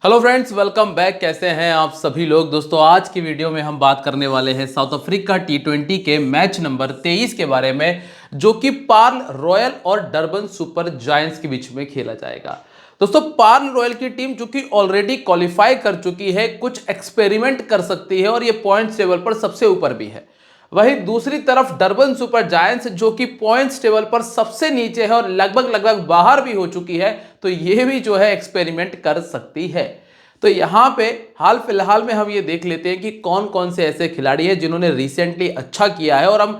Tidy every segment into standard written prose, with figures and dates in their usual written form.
Hello friends, welcome back. कैसे हैं आप सभी लोग। दोस्तों, आज की वीडियो में हम बात करने वाले हैं साउथ अफ्रीका टी20 के मैच नंबर 23 के बारे में, जो कि पार्ल रॉयल और डरबन सुपर जायंट्स के बीच में खेला जाएगा। दोस्तों, पार्ल रॉयल की टीम जो कि ऑलरेडी क्वालिफाई कर चुकी है, कुछ एक्सपेरिमेंट कर सकती है और ये पॉइंट्स टेबल पर सबसे ऊपर भी है। वहीं दूसरी तरफ डरबन सुपर जायंट्स जो कि पॉइंट्स टेबल पर सबसे नीचे है और लगभग लगभग बाहर भी हो चुकी है, तो ये भी जो है एक्सपेरिमेंट कर सकती है। तो यहां पे हाल फिलहाल में हम ये देख लेते हैं कि कौन कौन से ऐसे खिलाड़ी हैं जिन्होंने रिसेंटली अच्छा किया है और हम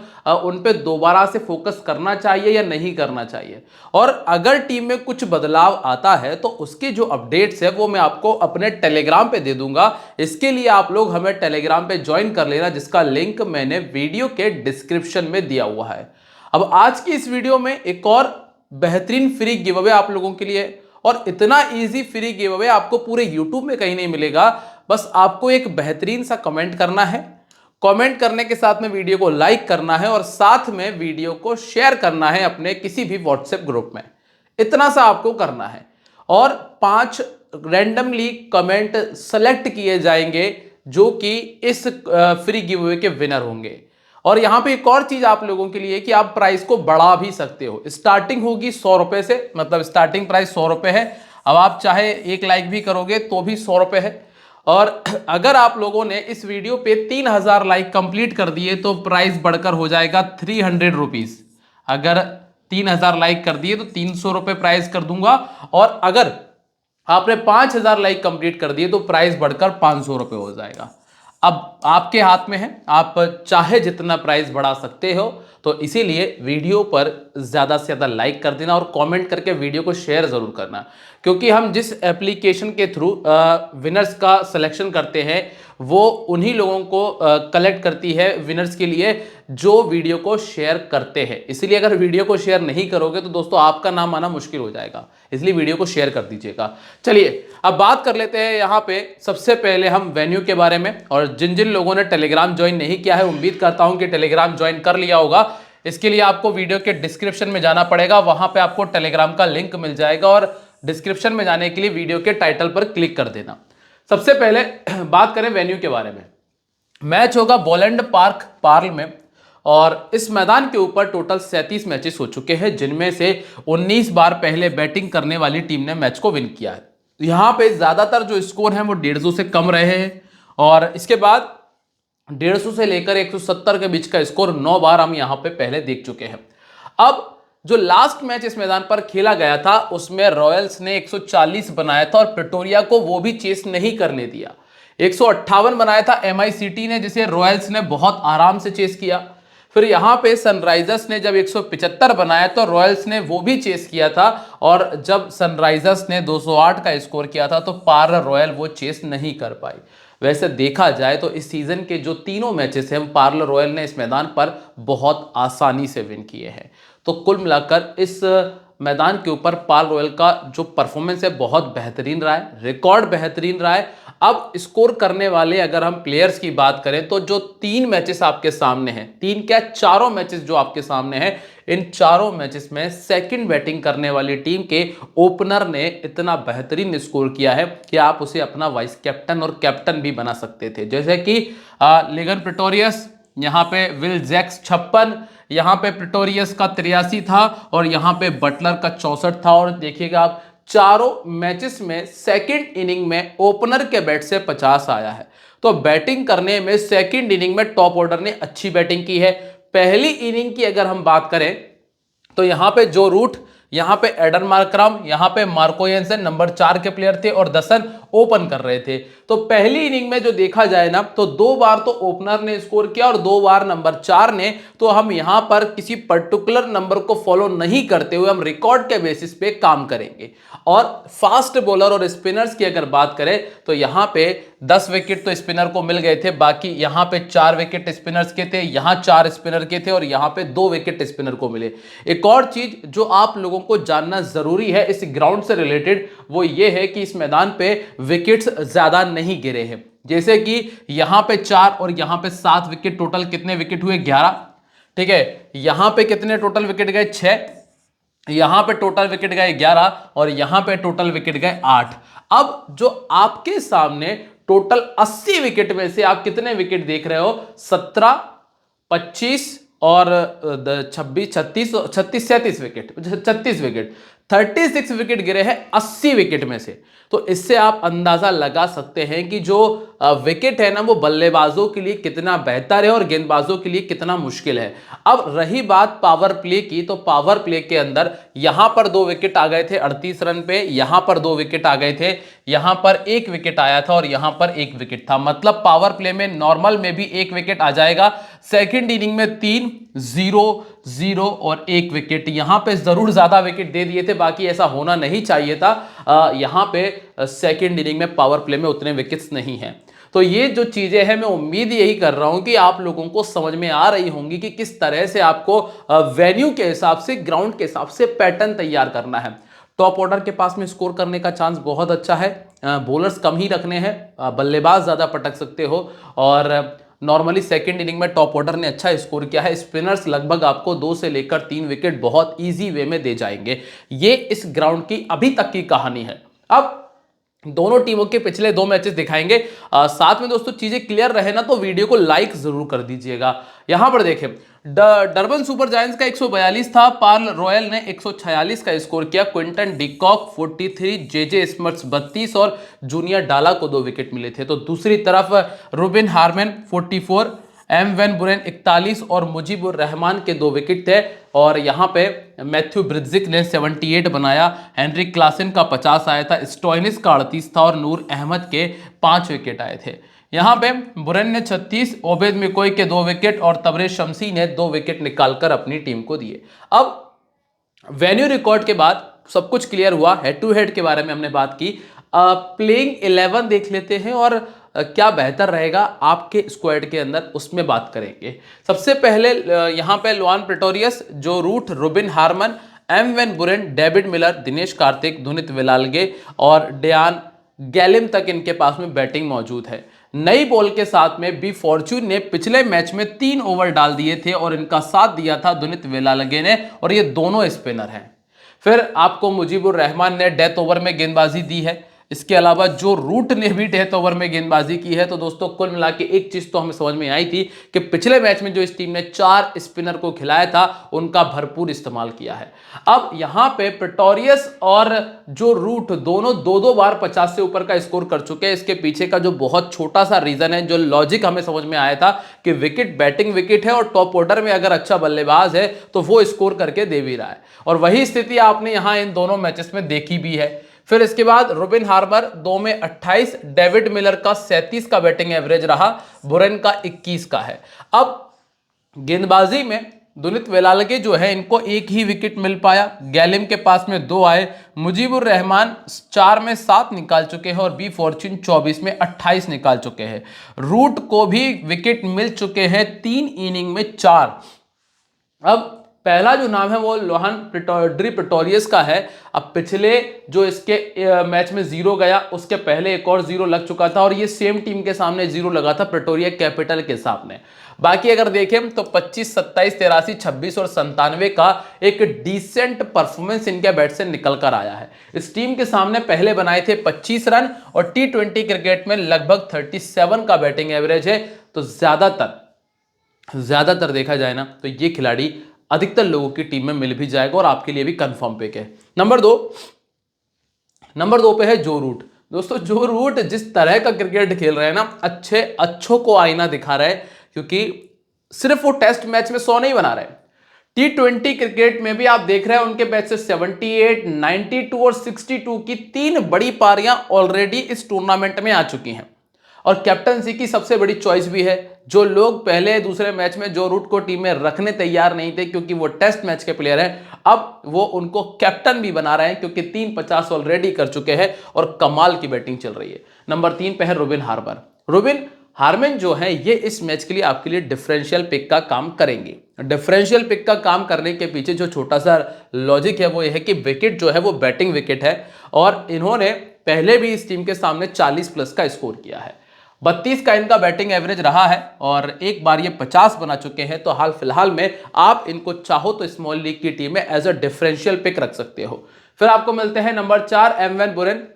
उन पे दोबारा से फोकस करना चाहिए या नहीं करना चाहिए। और अगर टीम में कुछ बदलाव आता है तो उसकी जो अपडेट्स है वो मैं आपको अपने टेलीग्राम पे दे दूंगा। इसके लिए आप लोग हमें टेलीग्राम पे ज्वाइन कर लेना, जिसका लिंक मैंने वीडियो के डिस्क्रिप्शन में दिया हुआ है। अब आज की इस वीडियो में एक और बेहतरीन फ्री गिव अवे आप लोगों के लिए, और इतना इजी फ्री गिव अवे आपको पूरे YouTube में कहीं नहीं मिलेगा। बस आपको एक बेहतरीन सा कमेंट करना है, कमेंट करने के साथ में वीडियो को लाइक करना है और साथ में वीडियो को शेयर करना है अपने किसी भी व्हाट्सएप ग्रुप में। इतना सा आपको करना है और 5 रैंडमली कमेंट सेलेक्ट किए जाएंगे जो कि इस फ्री गिव अवे के विनर होंगे। और यहां पे एक और चीज आप लोगों के लिए कि आप प्राइस को बढ़ा भी सकते हो। स्टार्टिंग होगी 100 रुपए से, मतलब स्टार्टिंग प्राइस 100 रुपए है। अब आप चाहे एक लाइक भी करोगे तो भी 100 रुपए है। और अगर आप लोगों ने इस वीडियो पे 3000 लाइक कंप्लीट कर दिए तो प्राइस बढ़कर हो जाएगा 300 रुपीज। अगर 3000 लाइक कर दिए तो 300 रुपए प्राइस कर दूंगा, और अगर आपने 5000 लाइक कंप्लीट कर दिए तो प्राइस बढ़कर 500 रुपए हो जाएगा। अब आपके हाथ में है, आप चाहे जितना प्राइस बढ़ा सकते हो। तो इसीलिए वीडियो पर ज्यादा से ज्यादा लाइक कर देना और कमेंट करके वीडियो को शेयर जरूर करना, क्योंकि हम जिस एप्लीकेशन के थ्रू विनर्स का सिलेक्शन करते हैं वो उन्हीं लोगों को कलेक्ट करती है विनर्स के लिए जो वीडियो को शेयर करते हैं। इसलिए अगर वीडियो को शेयर नहीं करोगे तो दोस्तों आपका नाम आना मुश्किल हो जाएगा, इसलिए वीडियो को शेयर कर दीजिएगा। चलिए अब बात कर लेते हैं यहाँ पे सबसे पहले हम वेन्यू के बारे में। और जिन जिन लोगों ने टेलीग्राम ज्वाइन नहीं किया है, उम्मीद करता हूं कि टेलीग्राम ज्वाइन कर लिया होगा। इसके लिए आपको वीडियो के डिस्क्रिप्शन में जाना पड़ेगा, वहां पे आपको टेलीग्राम का लिंक मिल जाएगा और डिस्क्रिप्शन में जाने के लिए वीडियो के टाइटल पर क्लिक कर देना। सबसे पहले बात करें वेन्यू के बारे में। मैच होगा बोलैंड पार्क पार्ल में, और इस मैदान के ऊपर टोटल 37 मैचेस हो चुके हैं, जिनमें से 19 बार पहले बैटिंग करने वाली टीम ने मैच को विन किया है। यहां पे ज्यादातर जो स्कोर है वो 150 से कम रहे हैं, और इसके बाद 150 से लेकर 170 के बीच का स्कोर 9 बार हम यहां पे पहले देख चुके हैं। अब जो लास्ट मैच इस मैदान पर खेला गया था उसमें रॉयल्स ने 140 बनाया था और प्रिटोरिया को वो भी चेस नहीं करने दिया। 158 बनाया था MI सिटी ने, जिसे रॉयल्स ने बहुत आराम से चेस किया। फिर यहां पे सनराइजर्स ने जब 175 बनाया तो रॉयल्स ने वो भी चेस किया था, और जब सनराइजर्स ने 208 का स्कोर किया था तो पार्ल रॉयल वो चेस नहीं कर पाई। वैसे देखा जाए तो इस सीजन के जो तीनों मैचेस हैं पार्ल रॉयल ने इस मैदान पर बहुत आसानी से विन किए हैं। तो कुल मिलाकर इस मैदान के ऊपर पार्ल रॉयल का जो परफॉर्मेंस है बहुत बेहतरीन रहा है, रिकॉर्ड बेहतरीन रहा है। अब स्कोर करने वाले अगर हम प्लेयर्स की बात करें तो जो 3 मैचेस आपके सामने हैं, 3 क्या 4 मैचेस जो आपके सामने हैं, इन 4 मैचेस में सेकंड बैटिंग करने वाली टीम के ओपनर ने इतना बेहतरीन स्कोर किया है कि आप उसे अपना वाइस कैप्टन और कैप्टन भी बना सकते थे। जैसे कि लेगन प्रिटोरियस, यहाँ पे विल जैक्स 56, यहाँ पे प्रिटोरियस का 83 था, और यहाँ पे बटलर का 64 था। और देखिएगा आप चारों मैचेस में सेकंड इनिंग में ओपनर के बैट से 50 आया है। तो बैटिंग करने में सेकंड इनिंग में टॉप ऑर्डर ने अच्छी बैटिंग की है। पहली इनिंग की अगर हम बात करें तो यहां पे जो रूट, यहां पे एडन मार्कराम, यहां पे मार्को येंसन नंबर 4 के प्लेयर थे और दसन ओपन कर रहे थे। तो पहली इनिंग में जो देखा जाए ना तो 2 बार तो ओपनर ने स्कोर किया और 2 बार नंबर 4 ने। तो हम यहां पर किसी पर्टिकुलर नंबर को फॉलो नहीं करते हुए हम रिकॉर्ड के बेसिस पे काम करेंगे। और फास्ट बॉलर और स्पिनर्स की अगर बात करें तो यहां पे 10 विकेट तो स्पिनर को मिल गए थे, बाकी यहां पे 4 विकेट स्पिनर्स के थे, यहां 4 स्पिनर के थे और यहां पे 2 विकेट स्पिनर को मिले। एक और चीज जो आप लोगों को जानना जरूरी है इस ग्राउंड से रिलेटेड, वो ये है कि इस मैदान पे विकेट्स ज्यादा नहीं गिरे हैं। जैसे कि यहां पे 4 और यहां पे 7 विकेट, टोटल कितने विकेट हुए 11। ठीक है, यहां पे कितने टोटल विकेट गए 6, यहां पे टोटल विकेट गए 11 और यहां पे टोटल विकेट गए 8। अब जो आपके सामने टोटल 80 विकेट में से आप कितने विकेट देख रहे हो? 17, 25 और 26, 36, 36, 37 विकेट, 36 विकेट, 36 विकेट गिरे हैं 80 विकेट में से। तो इससे आप अंदाजा लगा सकते हैं कि जो विकेट है ना वो बल्लेबाजों के लिए कितना बेहतर है और गेंदबाजों के लिए कितना मुश्किल है। अब रही बात पावर प्ले की, तो पावर प्ले के अंदर यहां पर 2 विकेट आ गए थे 38 रन पे, यहां पर 2 विकेट आ गए थे, यहां पर 1 विकेट आया था और यहां पर 1 विकेट था। मतलब पावर प्ले में नॉर्मल में भी 1 विकेट आ जाएगा, सेकंड इनिंग में 3, 0, 0 और 1 विकेट। यहां पे जरूर ज्यादा विकेट दे दिए थे, बाकी ऐसा होना नहीं चाहिए था। यहां पे सेकंड इनिंग में पावर प्ले में उतने विकेट्स नहीं हैं। तो ये जो चीजें हैं मैं उम्मीद यही कर रहा हूं कि आप लोगों को समझ में आ रही होंगी कि किस तरह से आपको वेन्यू के हिसाब से, ग्राउंड के हिसाब से पैटर्न तैयार करना है। टॉप ऑर्डर के पास में स्कोर करने का चांस बहुत अच्छा है, बॉलर्स कम ही रखने हैं, बल्लेबाज ज्यादा पटक सकते हो। और नॉर्मली सेकंड इनिंग में टॉप ऑर्डर ने अच्छा स्कोर किया है, स्पिनर्स लगभग आपको 2 से लेकर 3 विकेट बहुत इजी वे में दे जाएंगे। ये इस ग्राउंड की अभी तक की कहानी है। अब दोनों टीमों के पिछले 2 मैचेस दिखाएंगे। साथ में दोस्तों चीजें क्लियर रहे ना तो वीडियो को लाइक जरूर कर दीजिएगा। यहां पर देखें, डरबन सुपर जायंट्स का 142 था, पार्ल रॉयल ने 146 का स्कोर किया। क्विंटन डिकॉक 43, जेजे स्मर्ट्स 32 और जूनियर डाला को 2 विकेट मिले थे। तो दूसरी तरफ Rubin Harman 44, M van Buren 41 और मुजीबुर रहमान के 2 विकेट थे। और यहां पे मैथ्यू ब्रिज्जिक ने 78 बनाया, हेनरिक क्लासन का 50 आया था, स्टोइनिस का 38 था और नूर अहमद के 5 विकेट आए थे। यहां पे बुरेन ने 36, ओबेद मिकोई के 2 विकेट और तबरेज शमसी ने 2 विकेट निकालकर अपनी टीम को दिए। अब वेन्यू रिकॉर्ड के बाद सब कुछ क्लियर हुआ, हेड टू हेड के बारे में हमने बात की। प्लेइंग 11 देख लेते हैं और क्या बेहतर रहेगा आपके स्क्वाड के अंदर, उसमें बात करेंगे। सबसे पहले यहां पे Lhuan Pretorius, Joe Root, Rubin Hermann, M van Buuren, David Miller, Dinesh Karthik, Dunith Wellalage और डेयान गैलिम तक इनके पास में बैटिंग मौजूद है। नई बॉल के साथ में बी फॉर्च्यून ने पिछले मैच में 3 ओवर डाल दिए थे और इनका साथ दिया था धुनित वेलाल्गे ने, और ये दोनों स्पिनर हैं। फिर आपको मुजीबुर रहमान ने डेथ ओवर में गेंदबाजी दी है। इसके अलावा जो रूट ने भी डेथ ओवर में गेंदबाजी की है। तो दोस्तों कुल मिला के एक चीज तो हमें समझ में आई थी कि पिछले मैच में जो इस टीम ने 4 स्पिनर को खिलाया था उनका भरपूर इस्तेमाल किया है। अब यहां पे प्रेटोरियस और जो रूट दोनों 2-2 बार 50 से ऊपर का स्कोर कर चुके हैं। इसके पीछे का जो बहुत छोटा सा रीजन है, जो लॉजिक हमें समझ में आया था कि विकेट बैटिंग विकेट है और टॉप ऑर्डर में अगर अच्छा बल्लेबाज है तो वो स्कोर करके दे भी रहा है, और वही स्थिति आपने यहां इन दोनों मैचेस में देखी भी है। फिर इसके बाद रुबिन हार्बर 2 में 28, डेविड मिलर का 37 का बैटिंग एवरेज रहा, बुरेन का 21 का है। अब गेंदबाजी में धुनित वेलाल्गे जो है इनको 1 ही विकेट मिल पाया, गैलिम के पास में 2 आए, मुजीबुर रहमान 4 में 7 निकाल चुके हैं और बी फॉर्च्यून 24 में 28 निकाल चुके हैं। रूट को भी विकेट मिल चुके हैं 3 इनिंग में 4। अब पहला जो नाम है वो लोहान प्रेटोरियस का है। अब पिछले जो इसके मैच में 0 गया, उसके पहले एक और 0 लग चुका था और ये सेम टीम के सामने 0 लगा था प्रेटोरिया कैपिटल के सामने। बाकी अगर देखें तो 25, 27, 83, 26 और 97 का एक डिसेंट परफॉर्मेंस इनके बैट से निकल कर आया है। इस टीम के सामने पहले बनाए थे 25 रन और T20 क्रिकेट में लगभग 37 का बैटिंग एवरेज है। तो ज्यादातर देखा जाए ना तो ये खिलाड़ी अधिकतर लोगों की टीम में मिल भी जाएगा और आपके लिए भी कंफर्म पिक है। नंबर 2 पे है जो रूट। दोस्तों जो रूट जिस तरह का क्रिकेट खेल रहे हैं ना, अच्छों को आईना दिखा रहे हैं, क्योंकि सिर्फ वो टेस्ट मैच में 100 नहीं बना रहे, T20 क्रिकेट में भी आप देख रहे हैं उनके बैच से 78, 92 और 62 की 3 बड़ी पारियां ऑलरेडी इस टूर्नामेंट में आ चुकी हैं। और कैप्टनसी की सबसे बड़ी चॉइस भी है। जो लोग पहले दूसरे मैच में जो रूट को टीम में रखने तैयार नहीं थे क्योंकि वो टेस्ट मैच के प्लेयर हैं, अब वो उनको कैप्टन भी बना रहे हैं क्योंकि 350 ऑलरेडी कर चुके हैं और कमाल की बैटिंग चल रही है। नंबर 3 पे है रुबिन हार्बर। रुबिन हार्मन जो है ये इस मैच के लिए आपके लिए डिफरेंशियल पिक का काम करेंगे। डिफरेंशियल पिक का काम करने के पीछे जो छोटा सा लॉजिक है वो ये है कि विकेट जो है वो बैटिंग विकेट है और इन्होंने पहले भी इस टीम के सामने 40 प्लस का स्कोर किया है। 32 का इनका बैटिंग एवरेज रहा है और एक बार ये 50 बना चुके हैं। तो हाल फिलहाल में आप इनको चाहो तो स्मॉल लीग की टीम में एज अ डिफरेंशियल पिक रख सकते हो। फिर आपको मिलते हैं number 4 M van Buren.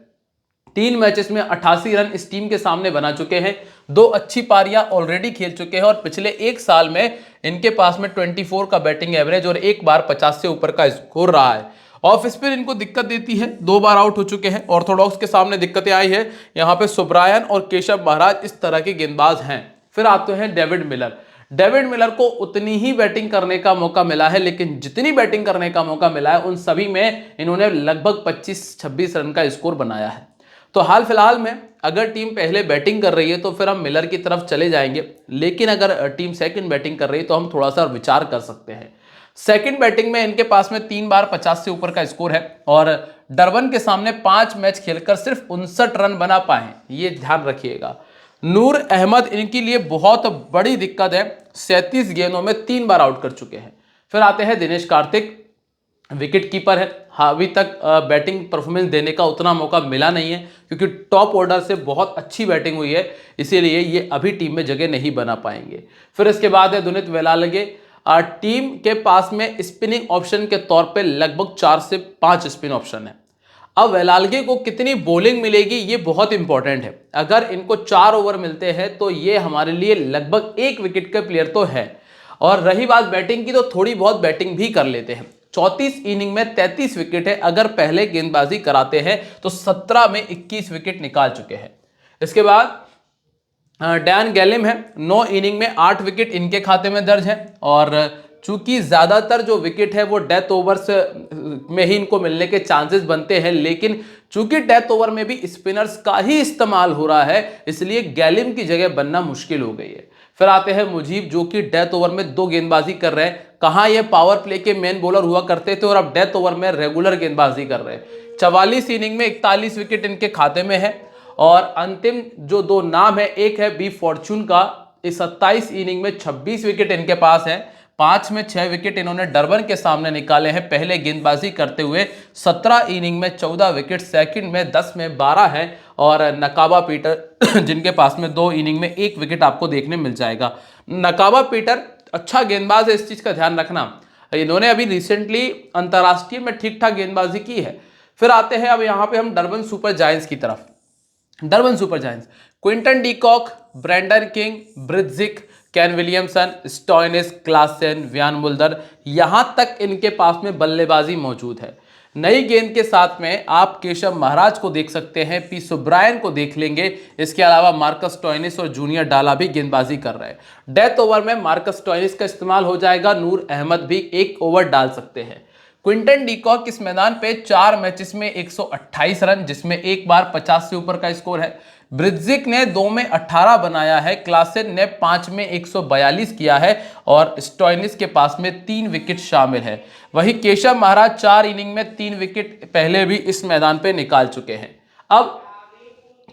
3 matches में 88 रन इस टीम के सामने बना चुके हैं, 2 अच्छी पारियां ऑलरेडी खेल चुके हैं और पिछले एक साल में इनके पास में 24 का बैटिंग एवरेज और एक बार 50 से ऊपर का स्कोर रहा है। ऑफ स्पिन इनको दिक्कत देती है, 2 बार आउट हो चुके हैं। ऑर्थोडॉक्स के सामने दिक्कतें आई है, यहाँ पे सुब्रायन और केशव महाराज इस तरह के गेंदबाज हैं। फिर आते हैं डेविड मिलर। डेविड मिलर को उतनी ही बैटिंग करने का मौका मिला है, लेकिन जितनी बैटिंग करने का मौका मिला है उन सभी में इन्होंने लगभग 25-26 रन का स्कोर बनाया है। तो हाल फिलहाल में अगर टीम पहले बैटिंग कर रही है तो फिर हम मिलर की तरफ चले जाएंगे, लेकिन अगर टीम सेकंड बैटिंग कर रही है तो हम थोड़ा सा विचार कर सकते हैं। सेकंड बैटिंग में इनके पास में 3 बार 50 से ऊपर का स्कोर है और डरबन के सामने 5 मैच खेलकर सिर्फ 59 रन बना पाए, ये ध्यान रखिएगा। नूर अहमद इनके लिए बहुत बड़ी दिक्कत है, 37 गेंदों में 3 बार आउट कर चुके हैं। फिर आते हैं दिनेश कार्तिक, विकेट कीपर है। हाँ, अभी तक बैटिंग परफॉर्मेंस देने का उतना मौका मिला नहीं है क्योंकि टॉप ऑर्डर से बहुत अच्छी बैटिंग हुई है, इसीलिए ये अभी टीम में जगह नहीं बना पाएंगे। फिर इसके बाद है दुनित वेलालगे। टीम के पास में स्पिनिंग ऑप्शन के तौर पे लगभग 4 से 5 स्पिन ऑप्शन है। अब वेलालगे को कितनी बॉलिंग मिलेगी ये बहुत इंपॉर्टेंट है। अगर इनको 4 ओवर मिलते हैं तो ये हमारे लिए लगभग 1 विकेट के प्लेयर तो है, और रही बात बैटिंग की तो थोड़ी बहुत बैटिंग भी कर लेते हैं। 34 इनिंग में 33 विकेट है, अगर पहले गेंदबाजी कराते हैं तो 17 में 21 विकेट निकाल चुके हैं। इसके बाद डैन गैलिम है, 9 इनिंग में 8 विकेट इनके खाते में दर्ज है, और चूंकि ज्यादातर जो विकेट है वो डेथ ओवर्स में ही इनको मिलने के चांसेस बनते हैं, लेकिन चूंकि डेथ ओवर में भी स्पिनर्स का ही इस्तेमाल हो रहा है, इसलिए गैलिम की जगह बनना मुश्किल हो गई है। फिर आते हैं मुजीब, जो कि डेथ ओवर में 2 गेंदबाजी कर रहे हैं। कहाँ ये पावर प्ले के मेन बॉलर हुआ करते थे और अब डेथ ओवर में रेगुलर गेंदबाजी कर रहे हैं। 44 इनिंग में 41 विकेट इनके खाते में है, और अंतिम जो 2 नाम है, एक है बी फॉर्चून का, इस 27 इनिंग में 26 विकेट इनके पास है। 5 में 6 विकेट इन्होंने डरबन के सामने निकाले हैं पहले गेंदबाजी करते हुए। 17 इनिंग में 14 विकेट, सेकंड में 10 में 12 है, और नकाबा पीटर जिनके पास में 2 इनिंग में 1 विकेट आपको देखने मिल जाएगा। नकाबा पीटर अच्छा गेंदबाज है, इस चीज का ध्यान रखना। इन्होंने अभी रिसेंटली अंतरराष्ट्रीय में ठीक ठाक गेंदबाजी की है। फिर आते हैं अब यहाँ पे हम डरबन सुपर जायंट्स की तरफ। Durban Super Giants, Quinton de Kock, Brendon King, Breetzke, Kane Williamson, Stoinis, Klaasen, Wiaan Mulder, यहां तक इनके पास में बल्लेबाजी मौजूद है। नई गेंद के साथ में आप केशव महाराज को देख सकते हैं, पी सुब्रायन को देख लेंगे, इसके अलावा मार्कस स्टॉइनिस और जूनियर डाला भी गेंदबाजी कर रहे हैं। डेथ ओवर में मार्कस स्टॉइनिस का इस्तेमाल हो जाएगा, नूर अहमद भी 1 ओवर डाल सकते हैं। क्विंटन डीकॉक इस मैदान पे 4 मैचेस में 128 रन, जिसमें एक बार 50 से ऊपर का स्कोर है। ब्रिज्जिक ने 2 में 18 बनाया है, क्लासन ने 5 में 142 किया है, और स्टॉइनिस के पास में 3 विकेट शामिल है। वही केशव महाराज 4 इनिंग में 3 विकेट पहले भी इस मैदान पे निकाल चुके हैं। अब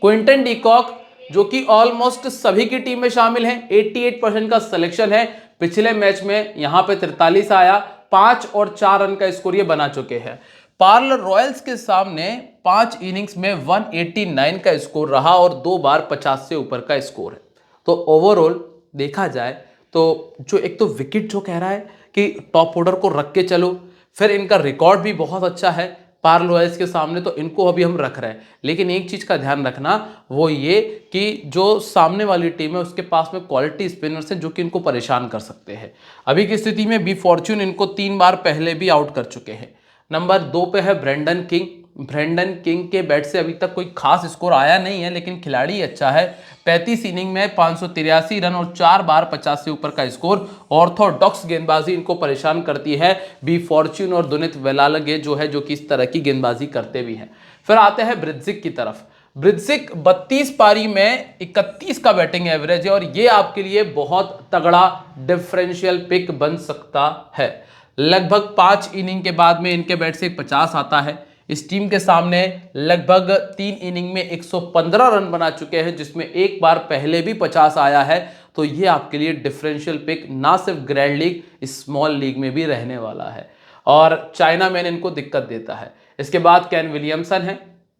क्विंटन डीकॉक, जो कि ऑलमोस्ट सभी की टीम में शामिल है, 88% का सिलेक्शन है। पिछले मैच में यहाँ पे 43 आया, 5 और 4 रन का स्कोर ये बना चुके हैं। पार्ल रॉयल्स के सामने 5 इनिंग्स में 189 का स्कोर रहा और 2 बार 50 से ऊपर का स्कोर है। तो ओवरऑल देखा जाए तो जो एक तो विकेट जो कह रहा है कि टॉप ऑर्डर को रख के चलो, फिर इनका रिकॉर्ड भी बहुत अच्छा है पार्ल रॉयल्स के सामने, तो इनको अभी हम रख रहे हैं। लेकिन एक चीज का ध्यान रखना, वो ये कि जो सामने वाली टीम है उसके पास में क्वालिटी स्पिनर्स हैं जो कि इनको परेशान कर सकते हैं। अभी की स्थिति में बी फॉर्च्यून इनको 3 बार पहले भी आउट कर चुके हैं। नंबर 2 पे है ब्रेंडन किंग। ब्रेंडन किंग के बैट से अभी तक कोई खास स्कोर आया नहीं है, लेकिन खिलाड़ी अच्छा है। 35 इनिंग में 583 रन और 4 बार 50 से ऊपर का स्कोर। ऑर्थोडॉक्स गेंदबाजी इनको परेशान करती है। बी फॉर्च्यून और दुनित वेलालगे जो है, जो कि इस तरह की गेंदबाजी करते भी हैं। फिर आते हैं ब्रिज्जिक की तरफ। ब्रिज्जिक 32 पारी में 31 का बैटिंग एवरेज है, और ये आपके लिए बहुत तगड़ा डिफरेंशियल पिक बन सकता है। लगभग 5 इनिंग के बाद में इनके बैट से 50 आता है। इस टीम के सामने लगभग 3 इनिंग में 115 रन बना चुके हैं, जिसमें एक बार पहले भी 50 आया है। तो ये आपके लिए डिफरेंशियल पिक ना सिर्फ ग्रैंड लीग, स्मॉल लीग में भी रहने वाला है, और चाइना मैन इनको दिक्कत देता है। इसके बाद कैन विलियमसन है।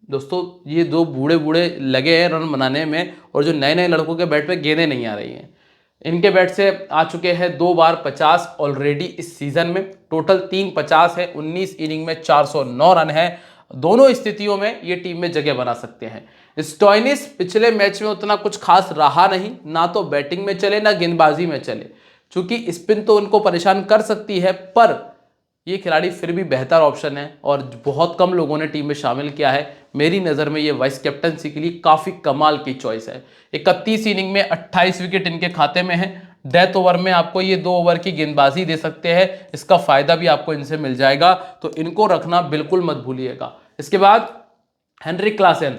दोस्तों, ये 2 बूढ़े बूढ़े लगे हैं रन बनाने में, और जो नए नए लड़कों के बैट पे गेंदें नहीं आ रही हैं। इनके बैट से आ चुके हैं 2 बार 50 ऑलरेडी इस सीजन में। टोटल 3 50 है, 19 इनिंग में 409 रन है। दोनों स्थितियों में ये टीम में जगह बना सकते हैं। स्टोइनिस पिछले मैच में उतना कुछ खास रहा नहीं, ना तो बैटिंग में चले ना गेंदबाजी में चले, क्योंकि स्पिन तो उनको परेशान कर सकती है, पर ये खिलाड़ी फिर भी बेहतर ऑप्शन है और बहुत कम लोगों ने टीम में शामिल किया है। मेरी नज़र में ये वाइस कैप्टनसी के लिए काफ़ी कमाल की चॉइस है। 31 इनिंग में 28 विकेट इनके खाते में है। डेथ ओवर में आपको ये 2 ओवर की गेंदबाजी दे सकते हैं, इसका फायदा भी आपको इनसे मिल जाएगा, तो इनको रखना बिल्कुल मत भूलिएगा। इसके बाद हेनरिक क्लासेन,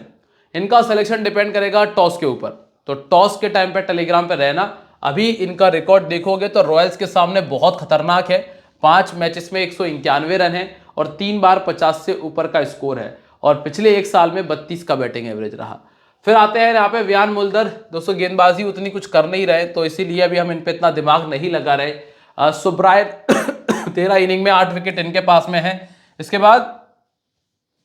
इनका सिलेक्शन डिपेंड करेगा टॉस के ऊपर, तो टॉस के टाइम पे टेलीग्राम पे रहना। अभी इनका रिकॉर्ड देखोगे तो रॉयल्स के सामने बहुत खतरनाक है। 5 मैचेस में 191 रन है और 3 बार 50 से ऊपर का स्कोर है, और पिछले 1 साल में 32 का बैटिंग एवरेज रहा। फिर आते हैं यहाँ पे व्यान मुल्दर। दोस्तों गेंदबाजी उतनी कुछ कर नहीं रहे, तो इसीलिए अभी हम इन पे इतना दिमाग नहीं लगा रहे। सुब्रायर 13 इनिंग में 8 विकेट इनके पास में है। इसके बाद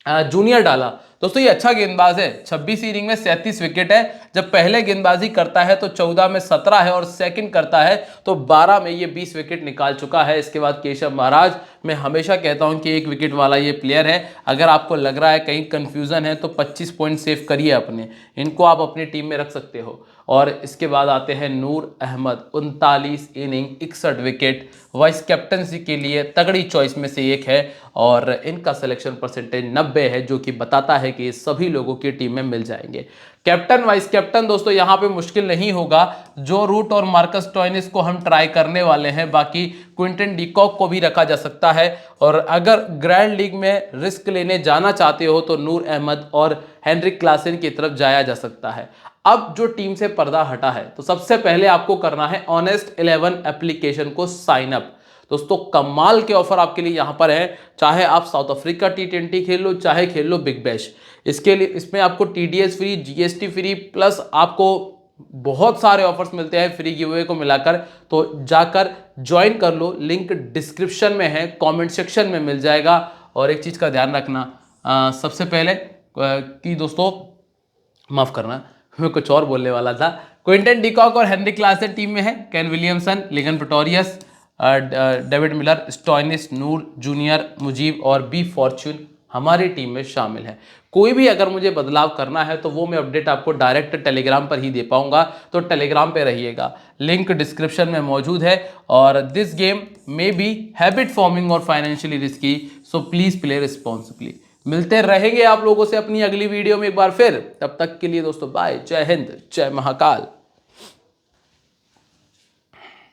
जूनियर डाला। दोस्तों ये अच्छा गेंदबाज है, 26 इनिंग में 37 विकेट है। जब पहले गेंदबाजी करता है तो 14 में 17 है, और सेकंड करता है तो 12 में ये 20 विकेट निकाल चुका है। इसके बाद केशव महाराज, मैं हमेशा कहता हूं कि 1 विकेट वाला ये प्लेयर है। अगर आपको लग रहा है कहीं कंफ्यूजन है तो 25 पॉइंट सेव करिए अपने, इनको आप अपनी टीम में रख सकते हो। और इसके बाद आते हैं Noor Ahmad, 39 inning 61 wicket, vice captaincy के लिए तगड़ी चॉइस में से एक है, और इनका सिलेक्शन परसेंटेज 90 है, जो कि बताता है कि सभी लोगों की टीम में मिल जाएंगे। कैप्टन वाइस कैप्टन दोस्तों यहाँ पे मुश्किल नहीं होगा, जो रूट और मार्कस स्टोइनिस को हम ट्राई करने वाले हैं, बाकी क्विंटन डिकॉक को भी रखा जा सकता है। और अगर ग्रैंड लीग में रिस्क लेने जाना चाहते हो तो नूर अहमद और हेनरिक क्लासेन की तरफ जाया जा सकता है। अब जो टीम से पर्दा हटा है, तो सबसे पहले आपको करना है ऑनेस्ट 11 एप्लीकेशन को साइन अप। दोस्तों कमाल के ऑफर आपके लिए यहां पर है, चाहे आप साउथ अफ्रीका T20 खेल लो, चाहे खेल लो बिग बैश। इसके लिए इसमें आपको TDS free, GST free, plus आपको बहुत सारे ऑफर्स मिलते हैं फ्री गिवअवे को मिलाकर, तो जाकर ज्वाइन कर लो। लिंक डिस्क्रिप्शन में है, कमेंट सेक्शन में मिल जाएगा। और एक चीज़ का ध्यान रखना, सबसे पहले कि दोस्तों माफ़ करना, मैं कुछ और बोलने वाला था। क्विंटन डिकॉक और हेनरिक क्लासेन टीम में है, Kane Williamson, Lhuan Pretorius, David Miller, Stoinis, Noor, Junior, Mujeeb और बी फॉर्च्यून हमारी टीम में शामिल है। कोई भी अगर मुझे बदलाव करना है तो वो मैं अपडेट आपको डायरेक्ट टेलीग्राम पर ही दे पाऊंगा, तो टेलीग्राम पे रहिएगा, लिंक डिस्क्रिप्शन में मौजूद है। और this game may be habit forming और financially risky, so please play responsibly. मिलते रहेंगे आप लोगों से अपनी अगली वीडियो में एक बार फिर, तब तक के लिए दोस्तों बाय, जय हिंद, जय महाकाल।